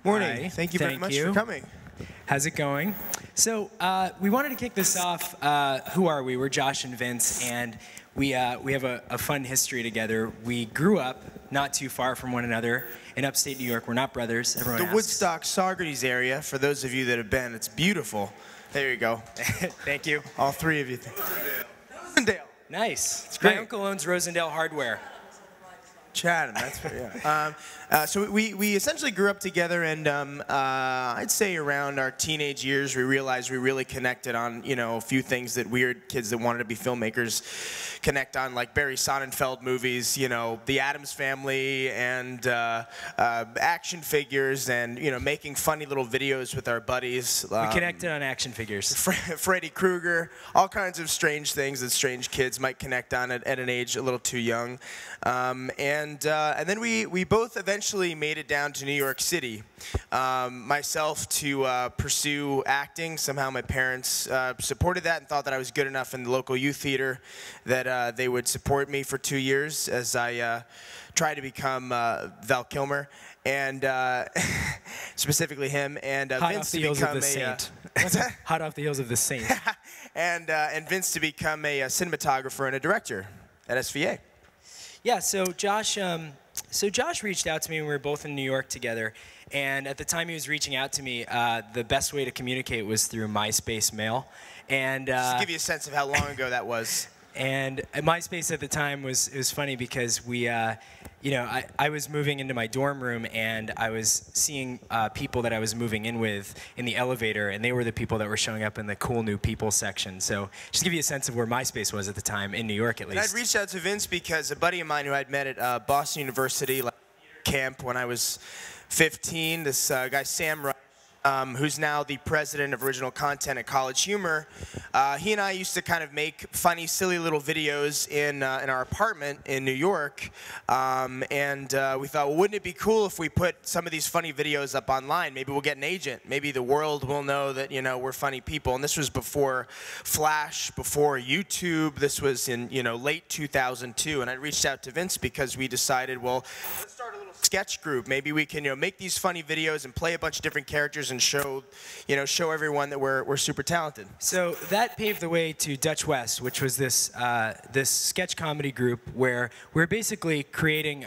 Morning. Hi. Thank you very much for coming. How's it going? So we wanted to kick this off. Who are we? We're Josh and Vince, and we have a fun history together. We grew up not too far from one another in upstate New York. We're not brothers. Everyone asks. Woodstock, Saugerties area, for those of you that have been, it's beautiful. There you go. Thank you. All three of you. Rosendale. Nice. It's great. My uncle owns Rosendale Hardware. Chatham, that's what, yeah. So we essentially grew up together, and I'd say around our teenage years, we realized we really connected on, a few things that weird kids that wanted to be filmmakers connect on, like Barry Sonnenfeld movies, The Addams Family, and action figures, and, making funny little videos with our buddies. We connected on action figures. Freddy Krueger, all kinds of strange things that strange kids might connect on at an age a little too young. And then we both eventually made it down to New York City. Myself to pursue acting. Somehow my parents supported that and thought that I was good enough in the local youth theater that they would support me for 2 years as I tried to become Val Kilmer, and specifically him, and Vince to become a Saint. What's that? Hot off the heels of the Saint. and Vince to become a cinematographer and a director at SVA. Yeah, so Josh reached out to me when we were both in New York together, and at the time he was reaching out to me, the best way to communicate was through MySpace mail. And just to give you a sense of how long ago that was. And MySpace at the time was funny because we, I was moving into my dorm room, and I was seeing people that I was moving in with in the elevator, and they were the people that were showing up in the cool new people section. So just to give you a sense of where MySpace was at the time, in New York at least. And I'd reached out to Vince because a buddy of mine who I'd met at Boston University camp when I was 15, this guy Sam Rush, who's now the president of original content at CollegeHumor, he and I used to kind of make funny, silly little videos in our apartment in New York, and we thought, well, wouldn't it be cool if we put some of these funny videos up online? Maybe we'll get an agent. Maybe the world will know that, we're funny people. And this was before Flash, before YouTube. This was in, late 2002, and I reached out to Vince because we decided, well, let's start a little sketch group. Maybe we can, make these funny videos and play a bunch of different characters and show everyone that we're super talented. So that paved the way to Dutch West, which was this this sketch comedy group where we're basically creating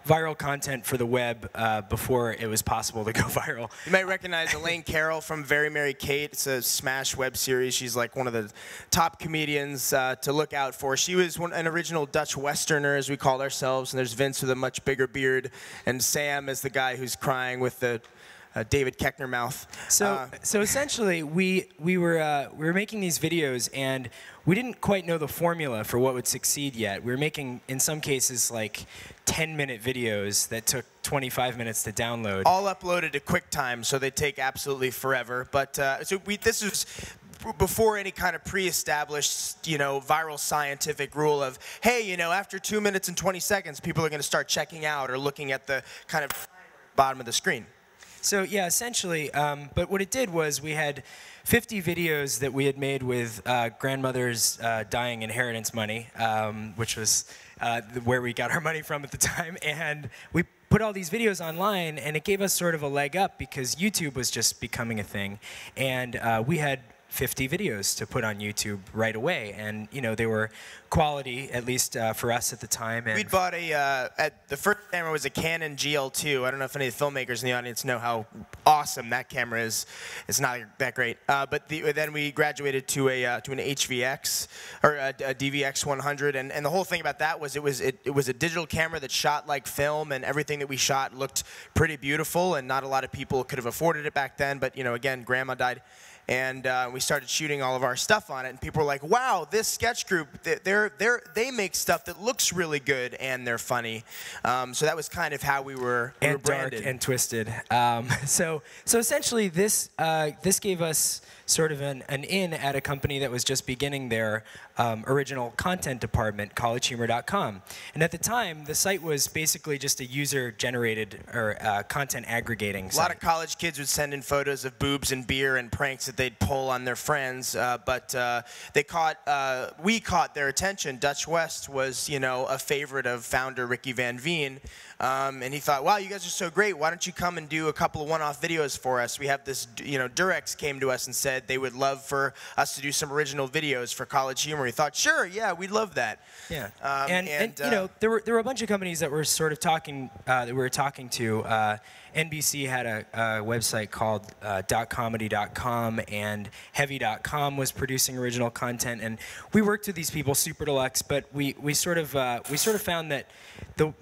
viral content for the web before it was possible to go viral. You might recognize Elaine Carroll from Very Mary Kate. It's a smash web series. She's like one of the top comedians to look out for. She was an original Dutch Westerner, as we called ourselves, and there's Vince with a much bigger beard, and Sam is the guy who's crying with the David Koechner mouth. So essentially, we were making these videos, and we didn't quite know the formula for what would succeed yet. We were making, in some cases, like 10-minute videos that took 25 minutes to download. All uploaded to QuickTime, so they take absolutely forever. But this was before any kind of pre-established, viral scientific rule of, hey, after 2 minutes and 20 seconds, people are going to start checking out or looking at the kind of bottom of the screen. So yeah, essentially, but what it did was we had 50 videos that we had made with grandmother's dying inheritance money, which was where we got our money from at the time, and we put all these videos online, and it gave us sort of a leg up because YouTube was just becoming a thing, and we had 50 videos to put on YouTube right away, and they were quality, at least for us at the time. And we'd bought the first camera was a Canon GL2. I don't know if any of the filmmakers in the audience know how awesome that camera is. It's not that great, but then we graduated to an HVX or a DVX 100, and the whole thing about that was it was a digital camera that shot like film, and everything that we shot looked pretty beautiful, and not a lot of people could have afforded it back then. But again, Grandma died. And we started shooting all of our stuff on it, and people were like, "Wow, this sketch group, they make stuff that looks really good, and they're funny." So that was kind of how we were branded. Dark and twisted. So essentially, this gave us sort of an in at a company that was just beginning their original content department, CollegeHumor.com. And at the time, the site was basically just a user-generated or content aggregating site. A lot of college kids would send in photos of boobs and beer and pranks that they'd pull on their friends, but we caught their attention. Dutch West was, you know, a favorite of founder Ricky Van Veen, and he thought, wow, you guys are so great. Why don't you come and do a couple of one-off videos for us? We have this, you know, Durex came to us and said they would love for us to do some original videos for College Humor. We thought, sure, yeah, we'd love that. Yeah, and you know, there were a bunch of companies that were sort of talking, that we were talking to. NBC had a website called .comedy.com, and Heavy.com was producing original content, and we worked with these people, Super Deluxe, but we sort of found that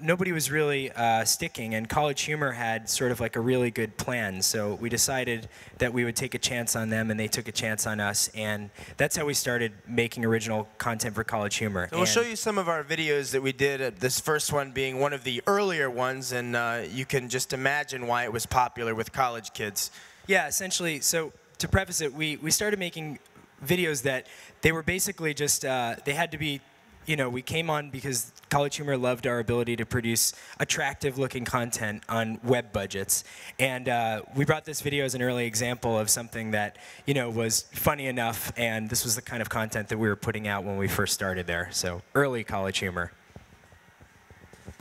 nobody was really sticking, and College Humor had sort of like a really good plan. So we decided that we would take a chance on them, and they took a chance on us, and that's how we started making original content for College Humor. So we'll show you some of our videos that we did. This first one being one of the earlier ones, and you can just imagine why it was popular with college kids. Yeah, essentially. So to preface it, we started making videos that they were basically just they had to be. You know, we came on because College Humor loved our ability to produce attractive-looking content on web budgets, and we brought this video as an early example of something that, you know, was funny enough, and this was the kind of content that we were putting out when we first started there. So early College Humor.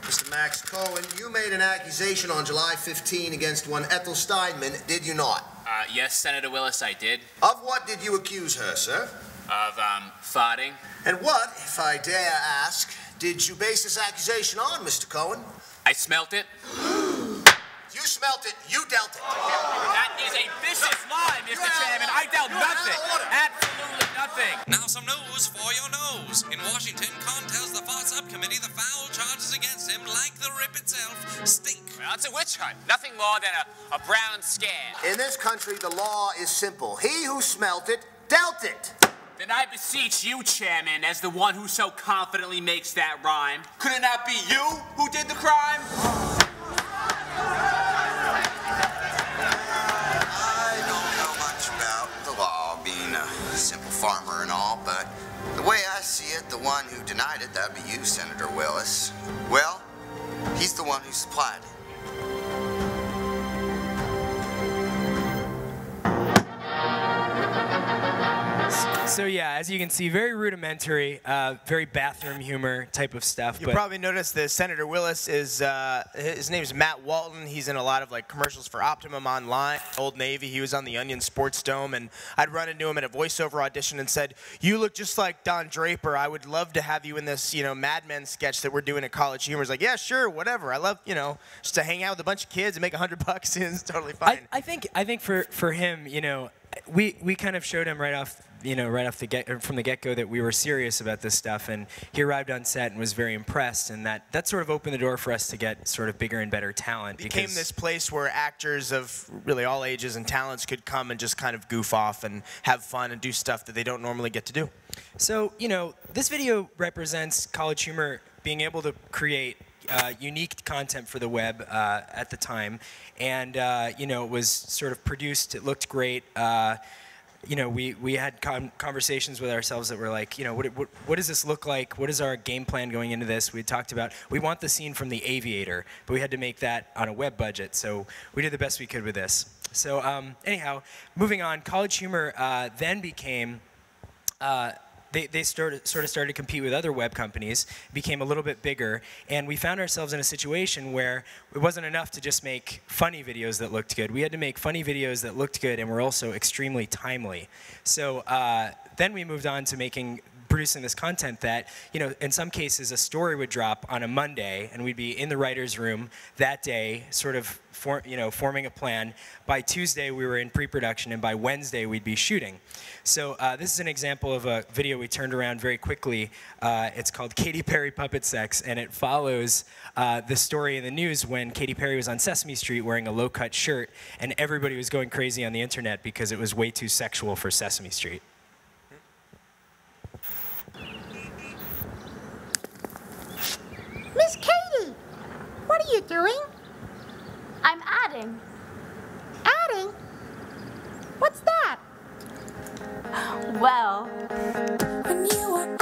Mr. Max Cohen, you made an accusation on July 15 against one Ethel Steinman, did you not? Yes, Senator Willis, I did. Of what did you accuse her, sir? Of, farting. And what, if I dare ask, did you base this accusation on, Mr. Cohen? I smelt it. You smelt it, you dealt it. That is a vicious lie, Mr. Chairman. I dealt nothing. Absolutely nothing. Now some news for your nose. In Washington, Conn tells the FAR subcommittee the foul charges against him, like the rip itself, stink. Well, it's a witch hunt. Nothing more than a brown scare. In this country, the law is simple. He who smelt it, dealt it. Then I beseech you, Chairman, as the one who so confidently makes that rhyme, could it not be you who did the crime? I don't know much about the law, being a simple farmer and all, but the way I see it, the one who denied it, that'd be you, Senator Willis. Well, he's the one who supplied it. So yeah, as you can see, very rudimentary, very bathroom humor type of stuff. You probably noticed that Senator Willis is, his name is Matt Walton. He's in a lot of like commercials for Optimum Online, Old Navy. He was on the Onion Sports Dome, and I'd run into him at a voiceover audition and said, "You look just like Don Draper. I would love to have you in this, you know, Mad Men sketch that we're doing at College Humor." He's like, "Yeah, sure, whatever. I love, you know, just to hang out with a bunch of kids and make $100 and it's totally fine." I think for him, you know, we kind of showed him right off from the get-go that we were serious about this stuff, and he arrived on set and was very impressed, and that sort of opened the door for us to get sort of bigger and better talent. It became this place where actors of really all ages and talents could come and just kind of goof off and have fun and do stuff that they don't normally get to do. So, you know, this video represents College Humor being able to create unique content for the web at the time, and you know, it was sort of produced. It looked great. You know, we had conversations with ourselves that were like, you know, what does this look like? What is our game plan going into this? We talked about, we want the scene from The Aviator, but we had to make that on a web budget, so we did the best we could with this. So anyhow, moving on, College Humor then became, they sort of started to compete with other web companies, became a little bit bigger, and we found ourselves in a situation where it wasn't enough to just make funny videos that looked good. We had to make funny videos that looked good and were also extremely timely. So then we moved on to producing this content that, you know, in some cases a story would drop on a Monday and we'd be in the writer's room that day sort of forming a plan. By Tuesday we were in pre-production, and by Wednesday we'd be shooting. So this is an example of a video we turned around very quickly. It's called Katy Perry Puppet Sex, and it follows the story in the news when Katy Perry was on Sesame Street wearing a low-cut shirt, and everybody was going crazy on the internet because it was way too sexual for Sesame Street. Miss Katie, what are you doing? I'm adding. Adding? What's that? Well, When you are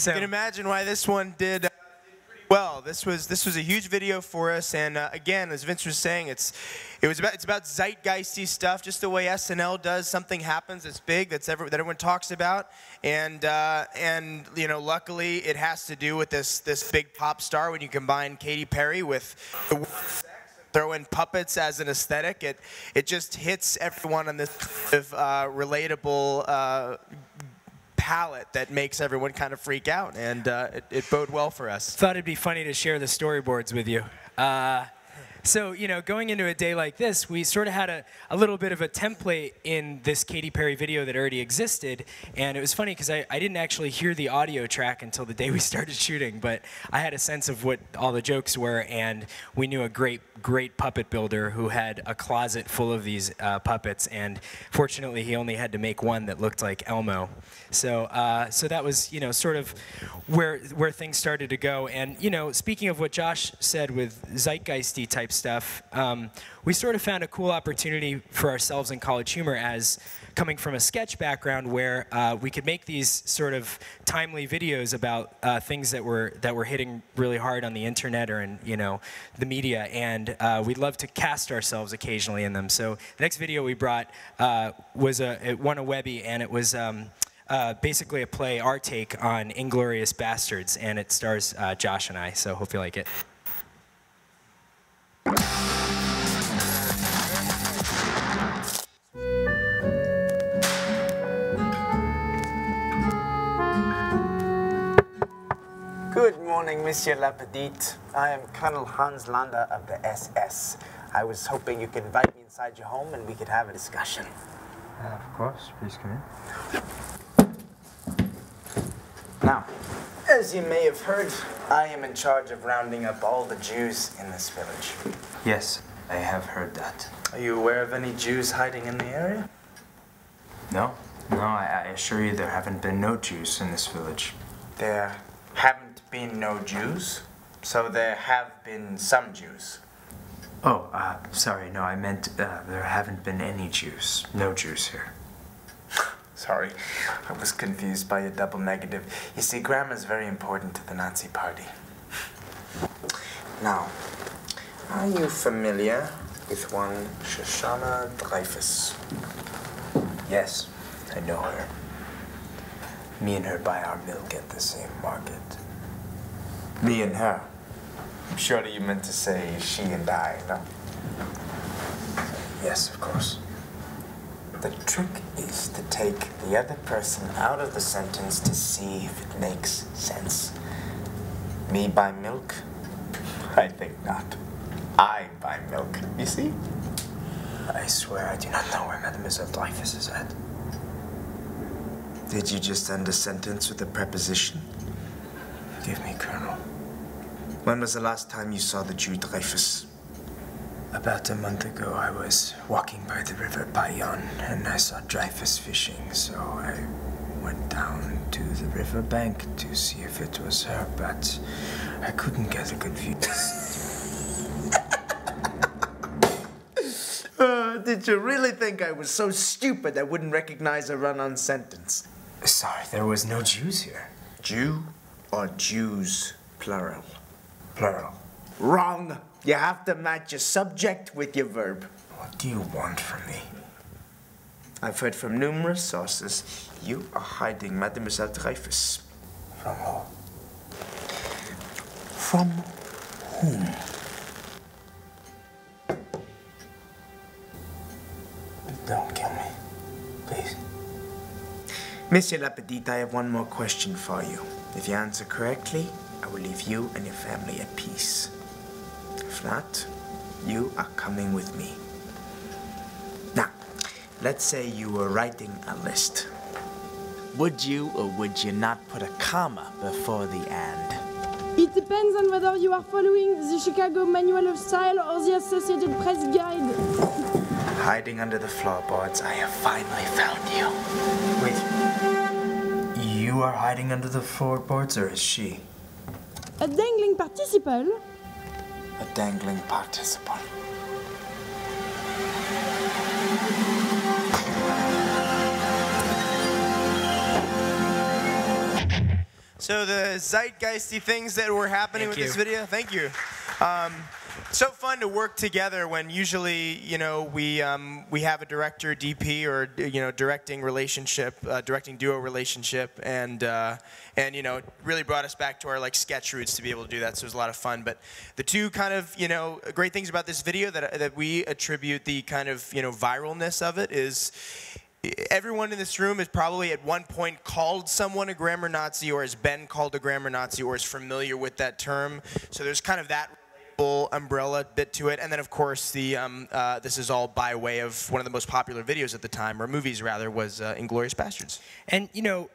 So you can imagine why this one did pretty well. This was a huge video for us, and again, as Vince was saying, it's about zeitgeisty stuff, just the way SNL does. Something happens that's big, that everyone talks about, and you know, luckily it has to do with this big pop star. When you combine Katy Perry with the word sex and throw in puppets as an aesthetic, it just hits everyone on this relatable palette that makes everyone kind of freak out, and it bode well for us. Thought it'd be funny to share the storyboards with you. So, you know, going into a day like this, we sort of had a little bit of a template in this Katy Perry video that already existed, and it was funny because I didn't actually hear the audio track until the day we started shooting, but I had a sense of what all the jokes were, and we knew a great puppet builder who had a closet full of these puppets, and fortunately he only had to make one that looked like Elmo. So that was, you know, sort of where things started to go. And, you know, speaking of what Josh said with zeitgeisty type stuff, we sort of found a cool opportunity for ourselves in College Humor as coming from a sketch background where we could make these sort of timely videos about things that were hitting really hard on the internet or in, you know, the media, and we'd love to cast ourselves occasionally in them. So the next video we brought it won a Webby, and it was basically a play, our take on Inglourious Bastards, and it stars Josh and I, so hope you like it. Good morning, Monsieur Lapetite. I am Colonel Hans Lander of the SS. I was hoping you could invite me inside your home and we could have a discussion. Of course, please come in. Now, as you may have heard, I am in charge of rounding up all the Jews in this village. Yes, I have heard that. Are you aware of any Jews hiding in the area? No, I assure you there haven't been no Jews in this village. There haven't been no Jews, so there have been some Jews. Oh, sorry, no, I meant there haven't been any Jews. No Jews here. Sorry, I was confused by a double negative. You see, grammar is very important to the Nazi Party. Now, are you familiar with one Shoshana Dreyfus? Yes, I know her. Me and her buy our milk at the same market. Me and her? I'm sure you meant to say she and I, no? Yes, of course. The trick is to take the other person out of the sentence to see if it makes sense. Me buy milk? I think not. I buy milk, you see? I swear I do not know where Mademoiselle Dreyfus is at. Did you just end a sentence with a preposition? Give me, Colonel. When was the last time you saw the Jew Dreyfus? About a month ago, I was walking by the river Bayonne, and I saw Dreyfus fishing, so I went down to the river bank to see if it was her, but I couldn't get a good view. Did you really think I was so stupid I wouldn't recognize a run-on sentence? Sorry, there was no Jews here. Jew or Jews, plural? Plural. Wrong. You have to match your subject with your verb. What do you want from me? I've heard from numerous sources you are hiding Mademoiselle Dreyfus. From who? From whom? Don't kill me, please. Monsieur Lapetite, I have one more question for you. If you answer correctly, I will leave you and your family at peace. If not, you are coming with me. Now, let's say you were writing a list. Would you or would you not put a comma before the and? It depends on whether you are following the Chicago Manual of Style or the Associated Press Guide. Hiding under the floorboards, I have finally found you. Wait. You are hiding under the floorboards, or is she? A dangling participle? A dangling participle. So the Zeitgeisty things that were happening with this video, thank you. So fun to work together when usually, you know, we have a director, DP, or, you know, directing relationship, directing duo relationship, and you know, it really brought us back to our like sketch roots to be able to do that. So it was a lot of fun. But the two kind of, you know, great things about this video that we attribute the kind of, you know, viralness of it is everyone in this room has probably at one point called someone a grammar Nazi, or has been called a grammar Nazi, or is familiar with that term. So there's kind of that umbrella bit to it, and then of course the this is all by way of one of the most popular videos at the time, or movies rather, was Inglourious Bastards. And you know,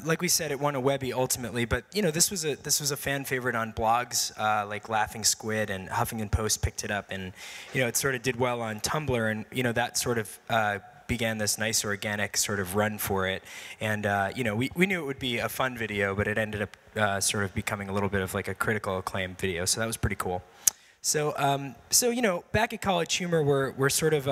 like we said, it won a Webby ultimately, but you know, this was a fan favorite on blogs like Laughing Squid, and Huffington Post picked it up, and you know, it sort of did well on Tumblr, and you know, that sort of began this nice organic sort of run for it. And you know, we knew it would be a fun video, but it ended up sort of becoming a little bit of like a critical acclaim video, so that was pretty cool. So so you know, back at College Humor, we're sort of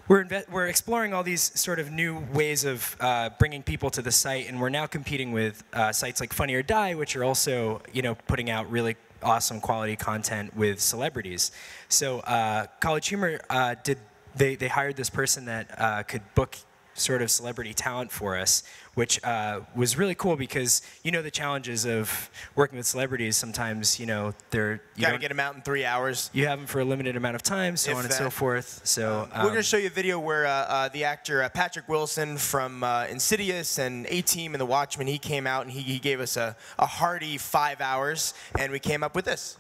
we're exploring all these sort of new ways of bringing people to the site, and we're now competing with sites like Funny or Die, which are also, you know, putting out really awesome quality content with celebrities. So College Humor they hired this person that could book sort of celebrity talent for us, which was really cool because you know the challenges of working with celebrities. Sometimes, you know, you gotta get them out in 3 hours. You have them for a limited amount of time, so on and so forth. So we're going to show you a video where the actor Patrick Wilson from Insidious and A-Team and The Watchmen, he came out and he gave us a hearty 5 hours, and we came up with this.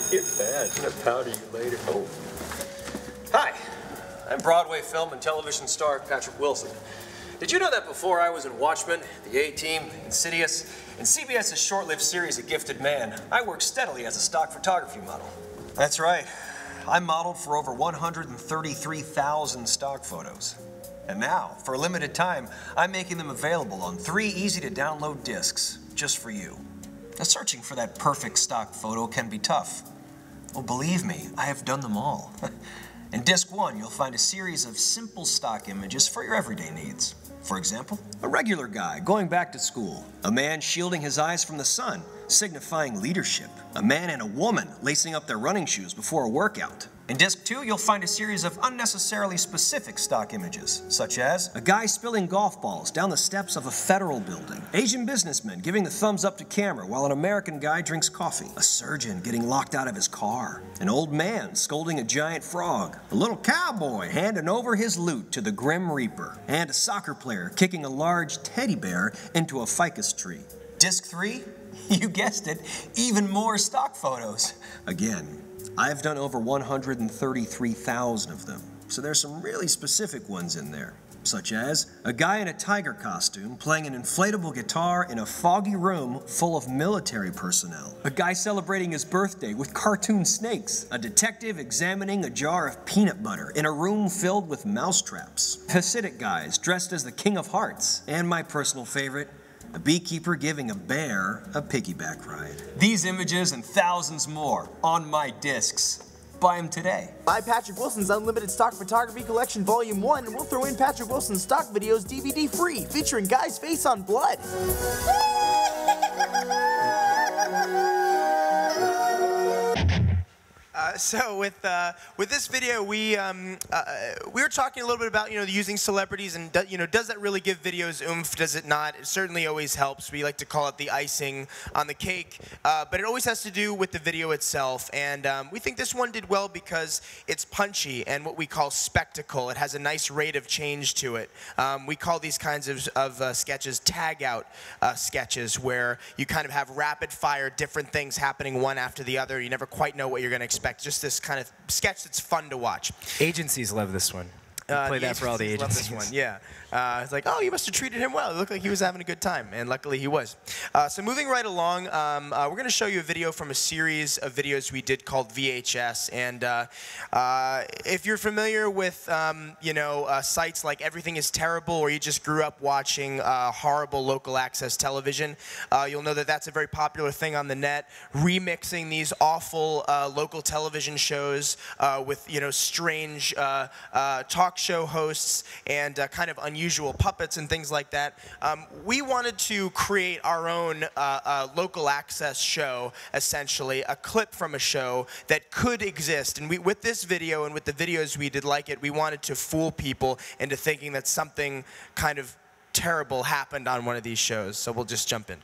You're bad. I'm gonna powder you later. Oh. Hi, I'm Broadway film and television star Patrick Wilson. Did you know that before I was in Watchmen, The A-Team, Insidious, and CBS's short-lived series A Gifted Man, I worked steadily as a stock photography model? That's right. I modeled for over 133,000 stock photos. And now, for a limited time, I'm making them available on 3 easy-to-download discs, just for you. Now, searching for that perfect stock photo can be tough. Well, believe me, I have done them all. In disc 1, you'll find a series of simple stock images for your everyday needs. For example, a regular guy going back to school, a man shielding his eyes from the sun, signifying leadership, a man and a woman lacing up their running shoes before a workout. In disc 2, you'll find a series of unnecessarily specific stock images, such as a guy spilling golf balls down the steps of a federal building, Asian businessmen giving the thumbs up to camera while an American guy drinks coffee, a surgeon getting locked out of his car, an old man scolding a giant frog, a little cowboy handing over his loot to the Grim Reaper, and a soccer player kicking a large teddy bear into a ficus tree. Disc 3? You guessed it, even more stock photos. Again, I've done over 133,000 of them, so there's some really specific ones in there, such as a guy in a tiger costume playing an inflatable guitar in a foggy room full of military personnel, a guy celebrating his birthday with cartoon snakes, a detective examining a jar of peanut butter in a room filled with mousetraps, Hasidic guys dressed as the King of Hearts, and my personal favorite, a beekeeper giving a bear a piggyback ride. These images and thousands more on my discs. Buy them today. Buy Patrick Wilson's Unlimited Stock Photography Collection Volume 1 and we'll throw in Patrick Wilson's Stock Videos DVD free, featuring Guy's face on blood. So with this video, we were talking a little bit about, you know, using celebrities, and you know, does that really give videos oomph? Does it not? It certainly always helps. We like to call it the icing on the cake, but it always has to do with the video itself. And we think this one did well because it's punchy and what we call spectacle. It has a nice rate of change to it. We call these kinds of sketches tag out sketches, where you kind of have rapid fire different things happening one after the other. You never quite know what you're going to expect. Just this kind of sketch that's fun to watch. Agencies love this one. Play that for all the agencies. Love this one, yeah. It's like, oh, you must have treated him well. It looked like he was having a good time, and luckily he was. So moving right along, we're going to show you a video from a series of videos we did called VHS. And if you're familiar with, you know, sites like Everything is Terrible, or you just grew up watching horrible local access television, you'll know that that's a very popular thing on the net, remixing these awful local television shows with, you know, strange talk talk show hosts and kind of unusual puppets and things like that, we wanted to create our own local access show, essentially, a clip from a show that could exist. And with this video and with the videos we did like it, we wanted to fool people into thinking that something kind of terrible happened on one of these shows. So we'll just jump in.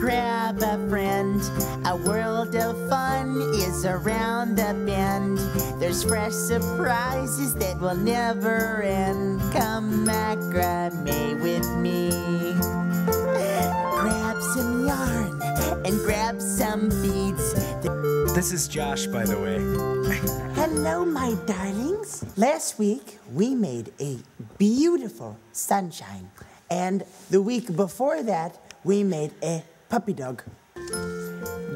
Grab a friend, a world of fun is around the bend. There's fresh surprises that will never end. Come macrame with me. Grab some yarn and grab some beads. This is Josh, by the way. Hello, my darlings. Last week, we made a beautiful sunshine. And the week before that, we made a puppy dog.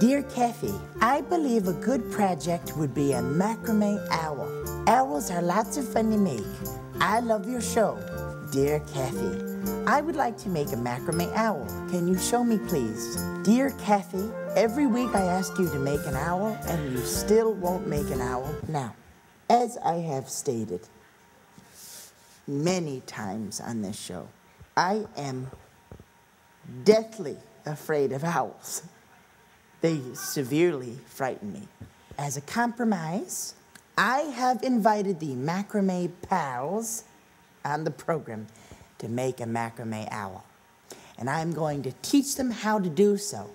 Dear Kathy, I believe a good project would be a macrame owl. Owls are lots of fun to make. I love your show. Dear Kathy, I would like to make a macrame owl. Can you show me, please? Dear Kathy, every week I ask you to make an owl, and you still won't make an owl. Now, as I have stated many times on this show, I am deathly afraid of owls. They severely frighten me. As a compromise, I have invited the macrame pals on the program to make a macrame owl. And I'm going to teach them how to do so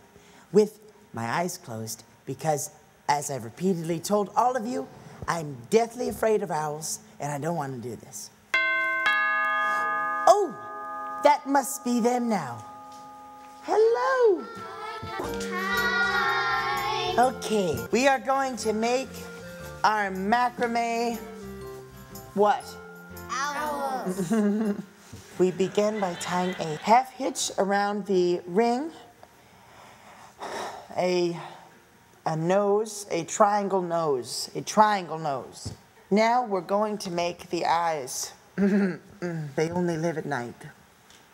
with my eyes closed because, as I've repeatedly told all of you, I'm deathly afraid of owls and I don't want to do this. Oh, that must be them now. Hello. Hi. Okay, we are going to make our macrame what? Owls. We begin by tying a half hitch around the ring, a nose, a triangle nose. Now we're going to make the eyes. They only live at night.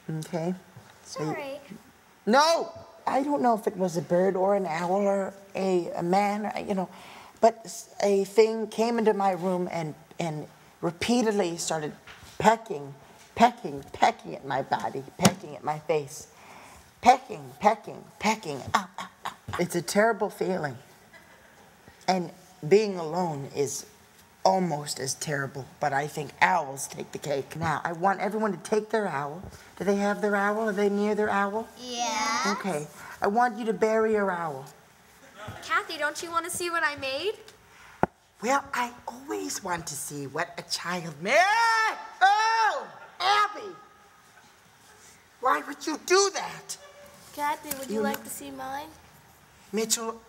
Okay? Sorry. No! I don't know if it was a bird or an owl or a man, or, but a thing came into my room and repeatedly started pecking at my body, pecking at my face. Pecking. Ow, ow, ow. It's a terrible feeling. And being alone is almost as terrible, but I think owls take the cake. Now, I want everyone to take their owl. Do they have their owl? Are they near their owl? Yeah. Okay. I want you to bury your owl. Kathy, don't you want to see what I made? Well, I always want to see what a child made. Oh, Abby! Why would you do that? Kathy, would you like to see mine? Mitchell,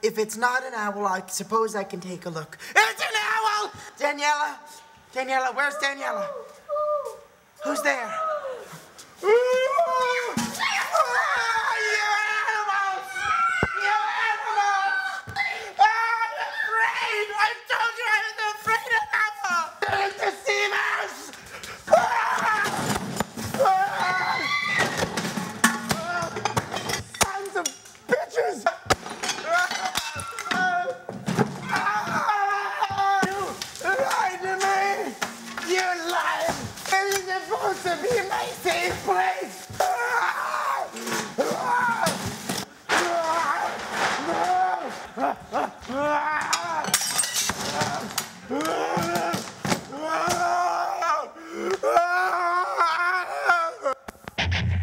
if it's not an owl, I suppose I can take a look. It's an owl! Daniela, where's Daniela? Who's there?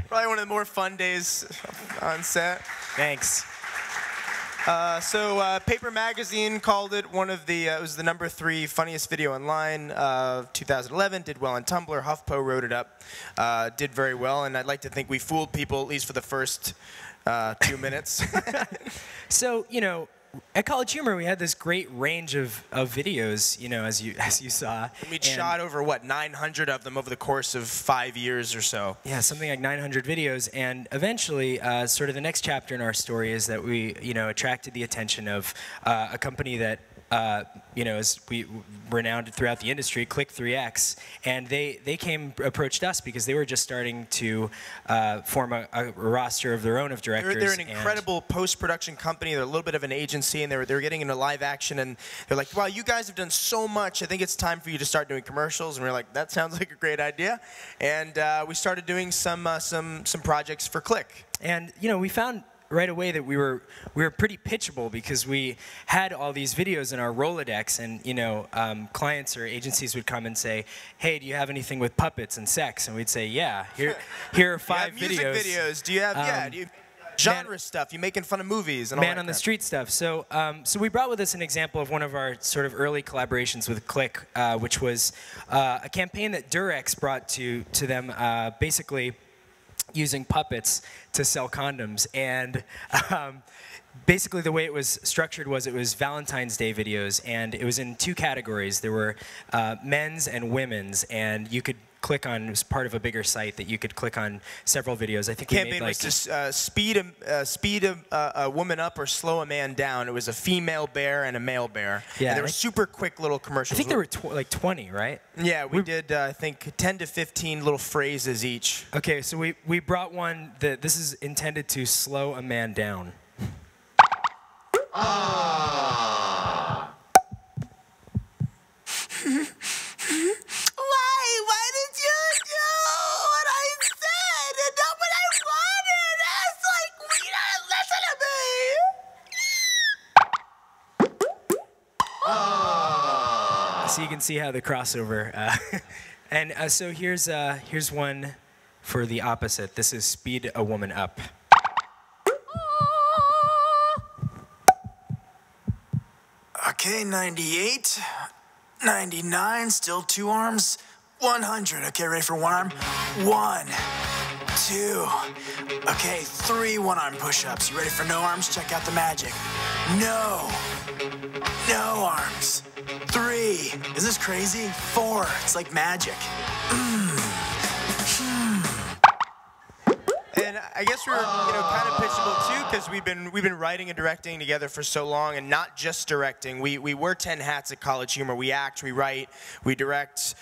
Probably one of the more fun days on set. Thanks. So Paper Magazine called it one of the, it was the #3 funniest video online of 2011, did well on Tumblr, HuffPo wrote it up, did very well, and I'd like to think we fooled people at least for the first 2 minutes. So, at CollegeHumor, we had this great range of videos, as you saw. We'd shot over, 900 of them over the course of 5 years or so. Yeah, something like 900 videos. And eventually, sort of the next chapter in our story is that we, attracted the attention of a company that you know, is renowned throughout the industry, Click 3X, and they approached us because they were just starting to form a roster of their own of directors. They're an incredible post-production company. They're a little bit of an agency, and they're getting into live action, and they're like, wow, you guys have done so much. I think it's time for you to start doing commercials. And we're like, that sounds like a great idea. And we started doing some projects for Click. And you know, we found right away that we were pretty pitchable because we had all these videos in our Rolodex, and you know, clients or agencies would come and say, "Hey, do you have anything with puppets and sex?" And we'd say, "Yeah, here are 5 music videos. Do you have do you genre stuff? You making fun of movies and all that on the street stuff." So so we brought with us an example of one of our sort of early collaborations with Click, which was a campaign that Durex brought to them, basically using puppets to sell condoms. And basically the way it was structured was it was Valentine's Day videos, and it was in 2 categories. There were men's and women's, and you could click on, it was part of a bigger site that you could click on several videos. I think we made like... was just speed a woman up or slow a man down. It was a female bear and a male bear. Yeah, and they were super quick little commercials. I think there were like 20, right? Yeah, we did, I think, 10 to 15 little phrases each. Okay, so we brought one that this is intended to slow a man down. Why did you do what I said and not what I wanted? It's like, you don't listen to me. So you can see how the crossover, and so here's one for the opposite. This is speed a woman up. Okay, 98, 99, still 2 arms, 100. Okay, ready for 1 arm? 1, 2. Okay, 3 1-arm push-ups. You ready for no arms? Check out the magic. No arms. 3. Isn't this crazy? 4. It's like magic. And I guess we were, kind of pitchable too, because we've been writing and directing together for so long, and not just directing. We wear 10 hats at CollegeHumor. We act, we write, we direct.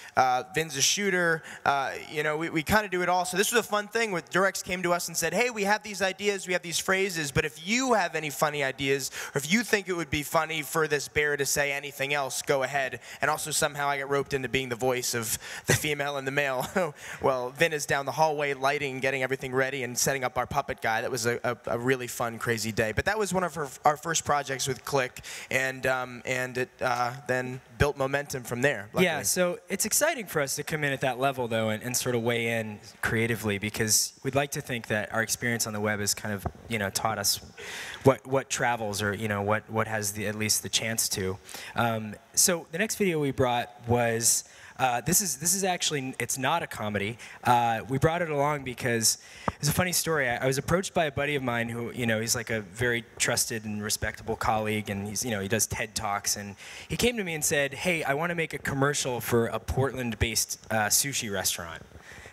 Vin's a shooter. We kind of do it all. So this was a fun thing. With Durex came to us and said, "Hey, we have these ideas, we have these phrases, but if you have any funny ideas, or if you think it would be funny for this bear to say anything else, go ahead." And also somehow I got roped into being the voice of the female and the male. Well, Vin is down the hallway lighting, getting everything ready, and setting up our puppet guy. That was a really fun, crazy day. But that was one of our first projects with Click, and it then built momentum from there. Luckily. Yeah, so it's exciting for us to come in at that level, though, and sort of weigh in creatively, because we'd like to think that our experience on the web has kind of, taught us what travels, or what has at least the chance to. So the next video we brought was. This is actually, it's not a comedy. We brought it along because it's a funny story. I was approached by a buddy of mine who, he's like a very trusted and respectable colleague, and he's, he does TED Talks, and he came to me and said, "Hey, I want to make a commercial for a Portland-based sushi restaurant."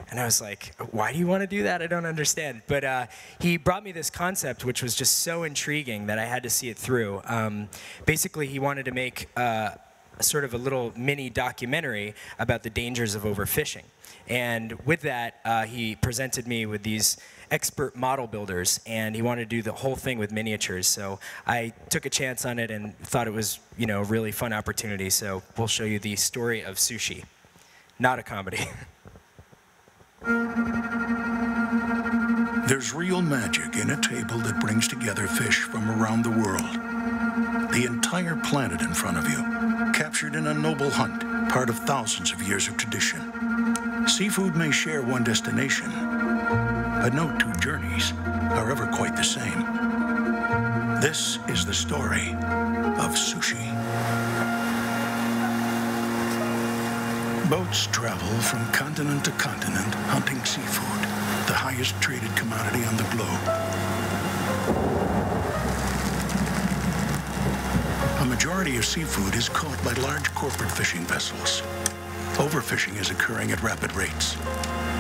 And I was like, "Why do you want to do that? I don't understand." But he brought me this concept, which was just so intriguing that I had to see it through. Basically, he wanted to make sort of a little mini documentary about the dangers of overfishing. And with that, he presented me with these expert model builders, and he wanted to do the whole thing with miniatures. So I took a chance on it and thought it was, a really fun opportunity. So we'll show you the story of sushi. Not a comedy. There's real magic in a table that brings together fish from around the world. The entire planet in front of you, captured in a noble hunt, part of thousands of years of tradition. Seafood may share one destination, but no 2 journeys are ever quite the same. This is the story of sushi. Boats travel from continent to continent hunting seafood, the highest traded commodity on the globe. A majority of seafood is caught by large corporate fishing vessels. Overfishing is occurring at rapid rates.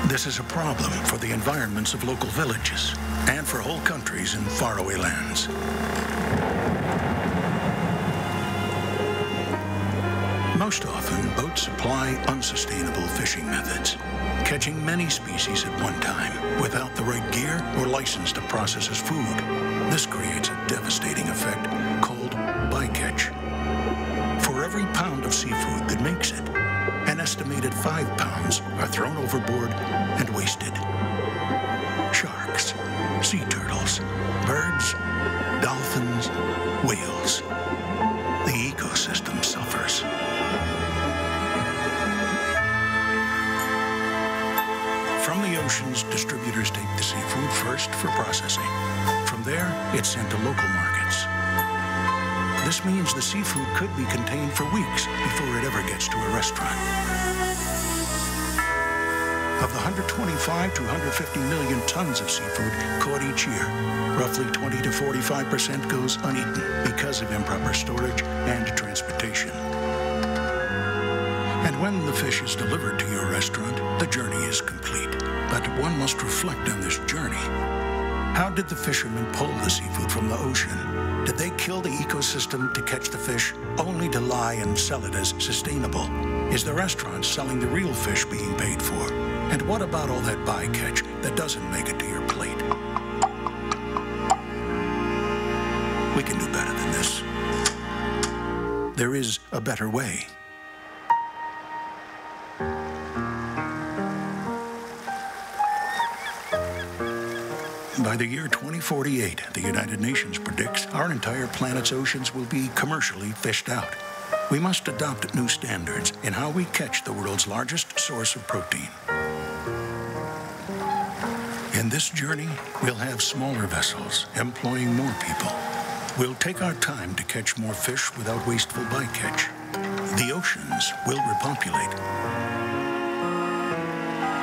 This is a problem for the environments of local villages and for whole countries in faraway lands. Most often, boats supply unsustainable fishing methods, catching many species at one time without the right gear or license to process as food. This creates a devastating effect called bycatch. For every pound of seafood that makes it, an estimated 5 pounds are thrown overboard and wasted. Sharks, sea turtles, birds, dolphins, whales. The ecosystem suffers. From the oceans, distributors take the seafood first for processing. From there, it's sent to local markets. This means the seafood could be contained for weeks before it ever gets to a restaurant. Of the 125 to 150 million tons of seafood caught each year, roughly 20 to 45% goes uneaten because of improper storage and transportation. And when the fish is delivered to your restaurant, the journey is complete. But one must reflect on this journey. How did the fishermen pull the seafood from the ocean? Did they kill the ecosystem to catch the fish, only to lie and sell it as sustainable? Is the restaurant selling the real fish being paid for? And what about all that bycatch that doesn't make it to your plate? We can do better than this. There is a better way. By the year 2048, the United Nations predicts our entire planet's oceans will be commercially fished out. We must adopt new standards in how we catch the world's largest source of protein. In this journey, we'll have smaller vessels, employing more people. We'll take our time to catch more fish without wasteful bycatch. The oceans will repopulate.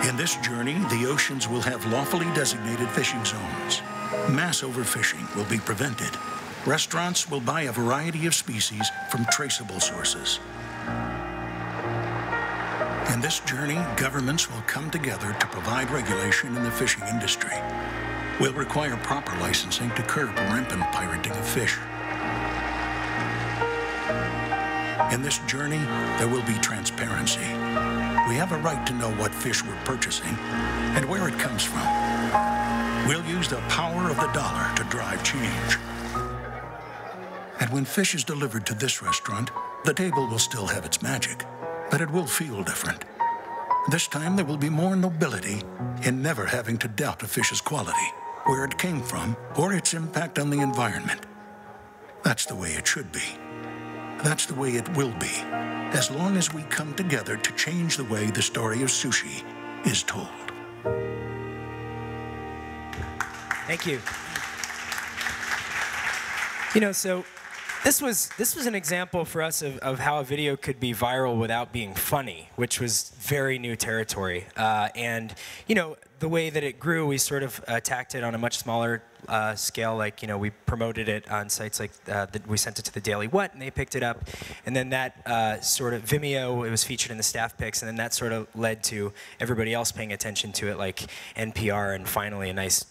In this journey, the oceans will have lawfully designated fishing zones. Mass overfishing will be prevented. Restaurants will buy a variety of species from traceable sources. In this journey, governments will come together to provide regulation in the fishing industry. We'll require proper licensing to curb rampant pirating of fish. In this journey, there will be transparency. We have a right to know what fish we're purchasing and where it comes from. We'll use the power of the dollar to drive change. And when fish is delivered to this restaurant, the table will still have its magic, but it will feel different. This time there will be more nobility in never having to doubt a fish's quality, where it came from, or its impact on the environment. That's the way it should be. That's the way it will be, as long as we come together to change the way the story of sushi is told. Thank you. You know, so this was an example for us of how a video could be viral without being funny, which was very new territory. And, you know, the way that it grew, we sort of attacked it on a much smaller scale. Like, you know, we promoted it on sites like, we sent it to the Daily What, and they picked it up. And then that sort of Vimeo, it was featured in the staff picks, and then that sort of led to everybody else paying attention to it, like NPR, and finally a nice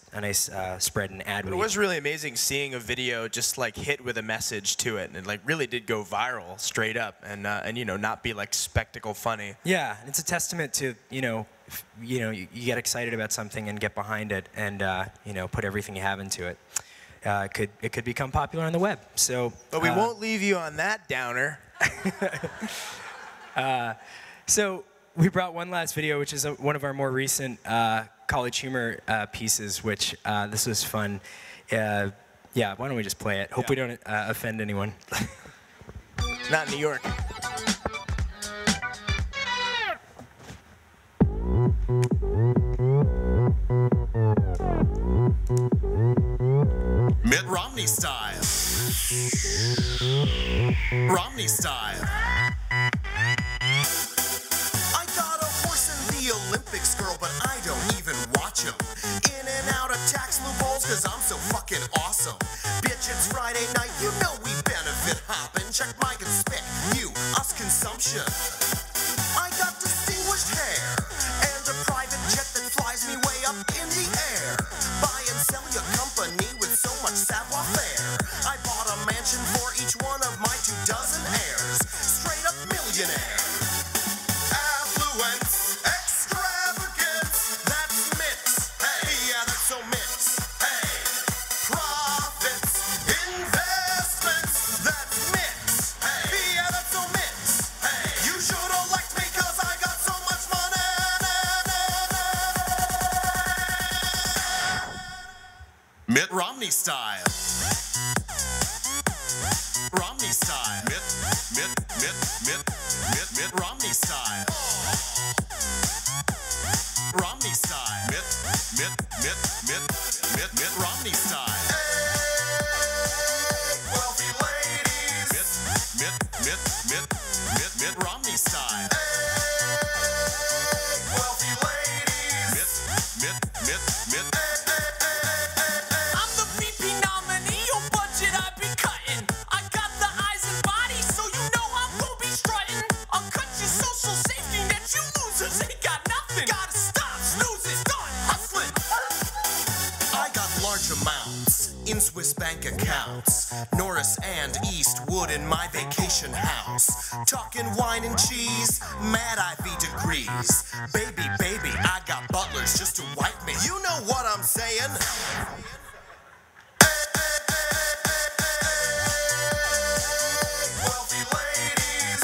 spread in ad week. It was really amazing seeing a video just like hit with a message to it, and it like really did go viral straight up, and you know, not be like spectacle funny. Yeah, it's a testament to, you get excited about something and get behind it, and put everything you have into it. It could become popular on the web. So, but we won't leave you on that downer. So we brought one last video, which is one of our more recent College Humor pieces, which this was fun. Yeah, why don't we just play it? Hope we don't offend anyone. Not in New York. Mitt Romney style. Romney style. I got a horse in the Olympics, girl, but I don't even watch him. In and out of tax loopholes, cause I'm so fucking awesome. Bitch, it's Friday night, you know we benefit hopping. Check my and spit, you, us consumption. I got distinguished hair and a private jet that flies me way up in the air. Buy and sell your company with so much savoir-faire. I bought a mansion for each one of my 24 heirs. Straight up millionaire. Mitt Romney style. Romney style. Mitt Romney style. Romney style. Mitt Romney style. Hey, wealthy ladies. Mitt Romney style. Hey, wealthy ladies. Mitt. I'm the VP nominee, your budget I be cutting. I got the eyes and body, so you know I'm gonna be strutting. I'll cut your social safety net, you losers ain't got nothing. Gotta stop, snooze it, start hustling. I got large amounts in Swiss bank accounts. Norris and Eastwood in my vacation house. Talking wine and cheese, mad IV degrees. Baby, I got butlers just to wipe me. You know what I'm saying? Wealthy ladies.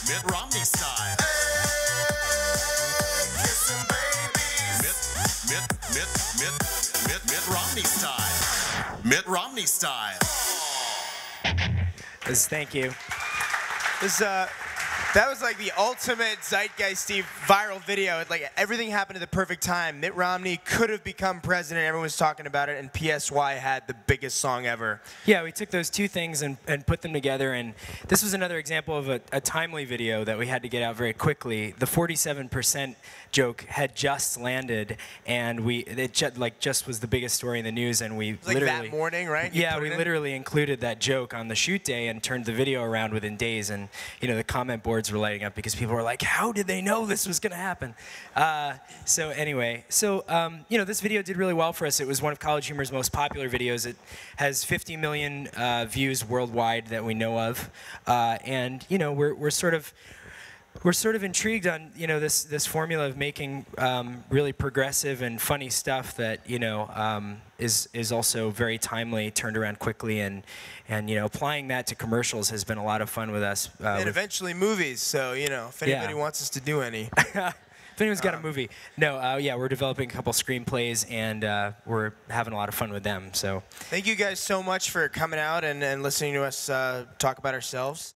Mitt Romney style. Kissing babies. Mitt Romney style. Mitt Romney style. Thank you. That was like the ultimate Zeitgeist Steve viral video. Like everything happened at the perfect time. Mitt Romney could have become president. Everyone was talking about it, and PSY had the biggest song ever. Yeah, we took those two things and put them together, and this was another example of a timely video that we had to get out very quickly. The 47% joke had just landed, and it just was the biggest story in the news, and we Like literally that morning, right? Yeah, we literally included that joke on the shoot day and turned the video around within days, and the comment boards were lighting up because people were like, "How did they know this was going to happen?" So anyway, this video did really well for us. It was one of CollegeHumor's most popular videos. It has 50 million views worldwide that we know of, and we're sort of intrigued on this formula of making really progressive and funny stuff that is also very timely, turned around quickly, and applying that to commercials has been a lot of fun with us. And eventually movies. So if anybody wants us to do any. If anyone's got a movie. No, yeah, we're developing a couple screenplays, and we're having a lot of fun with them. So thank you guys so much for coming out and listening to us talk about ourselves.